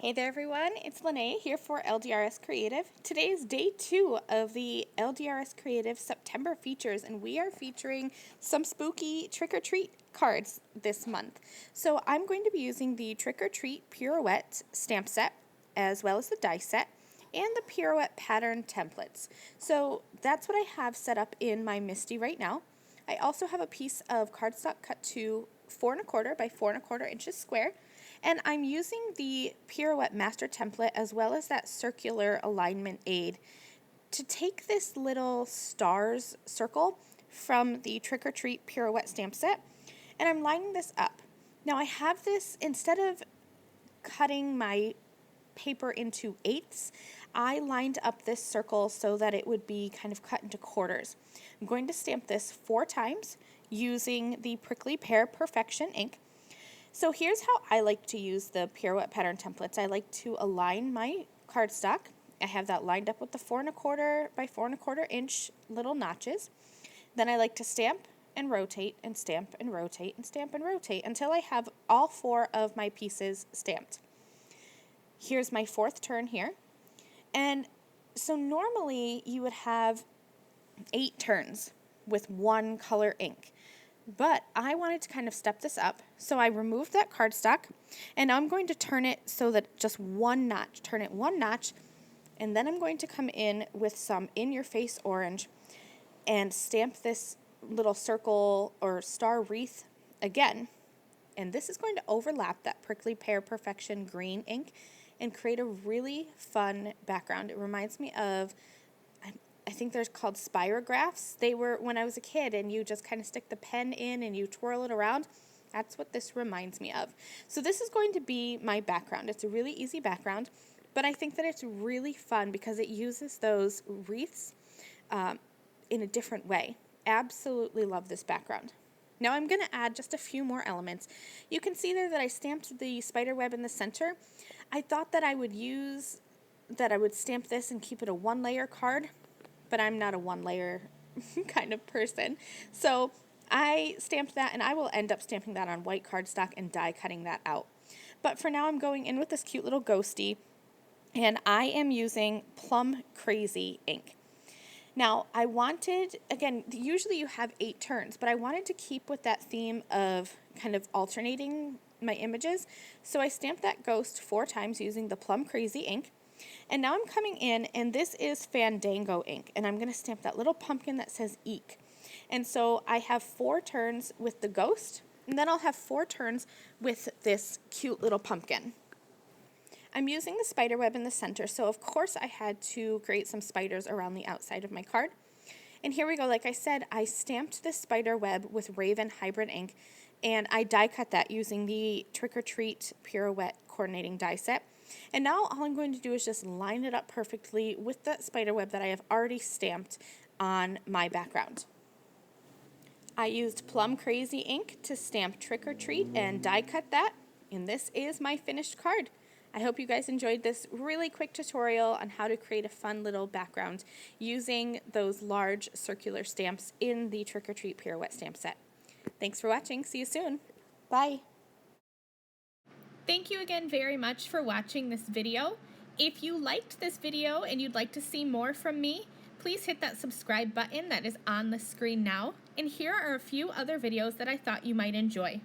Hey there everyone, it's Lynnea here for LDRS Creative. Today is day 2 of the LDRS Creative September features, and we are featuring some spooky trick-or-treat cards this month. So I'm going to be using the Trick-or-Treat Pirouette stamp set, as well as the die set, and the Pirouette pattern templates. So that's what I have set up in my MISTI right now. I also have a piece of cardstock cut to 4 1/4 by 4 1/4 inches square. And I'm using the Pirouette Master Template as well as that circular alignment aid to take this little stars circle from the Trick or Treat Pirouette stamp set, and I'm lining this up. Now I have this, instead of cutting my paper into eighths, I lined up this circle so that it would be kind of cut into quarters. I'm going to stamp this 4 times using the Prickly Pear Perfection ink. So here's how I like to use the Pirouette pattern templates. I like to align my cardstock. I have that lined up with the 4 1/4 by 4 1/4 inch little notches. Then I like to stamp and rotate and stamp and rotate and stamp and rotate until I have all 4 of my pieces stamped. Here's my 4th turn here. And so normally you would have 8 turns with one color ink. But I wanted to kind of step this up, so I removed that cardstock, and now I'm going to turn it so that just one notch, turn it 1 notch, and then I'm going to come in with some in-your-face orange and stamp this little circle or star wreath again. And this is going to overlap that Prickly Pear Perfection green ink and create a really fun background. It reminds me of, I think they're called spirographs. They were when I was a kid, and you just kind of stick the pen in and you twirl it around. That's what this reminds me of. So this is going to be my background. It's a really easy background, but I think that it's really fun because it uses those wreaths in a different way. Absolutely love this background. Now I'm going to add just a few more elements. You can see there that I stamped the spider web in the center. I thought that I would stamp this and keep it a 1-layer card, but I'm not a 1-layer kind of person. So I stamped that, and I will end up stamping that on white cardstock and die cutting that out. But for now I'm going in with this cute little ghosty, and I am using Plum Crazy ink. Now I wanted, again, usually you have 8 turns, but I wanted to keep with that theme of kind of alternating my images. So I stamped that ghost 4 times using the Plum Crazy ink. And now I'm coming in, and this is Fandango ink, and I'm going to stamp that little pumpkin that says Eek. And so I have 4 turns with the ghost, and then I'll have 4 turns with this cute little pumpkin. I'm using the spider web in the center, so of course I had to create some spiders around the outside of my card. And here we go. Like I said, I stamped this spider web with Raven Hybrid ink, and I die cut that using the Trick or Treat Pirouette coordinating die set. And now all I'm going to do is just line it up perfectly with the spider web that I have already stamped on my background. I used Plum Crazy ink to stamp Trick or Treat and die cut that, and this is my finished card. I hope you guys enjoyed this really quick tutorial on how to create a fun little background using those large circular stamps in the Trick or Treat Pirouette stamp set. Thanks for watching. See you soon. Bye. Thank you again very much for watching this video. If you liked this video and you'd like to see more from me, please hit that subscribe button that is on the screen now. And here are a few other videos that I thought you might enjoy.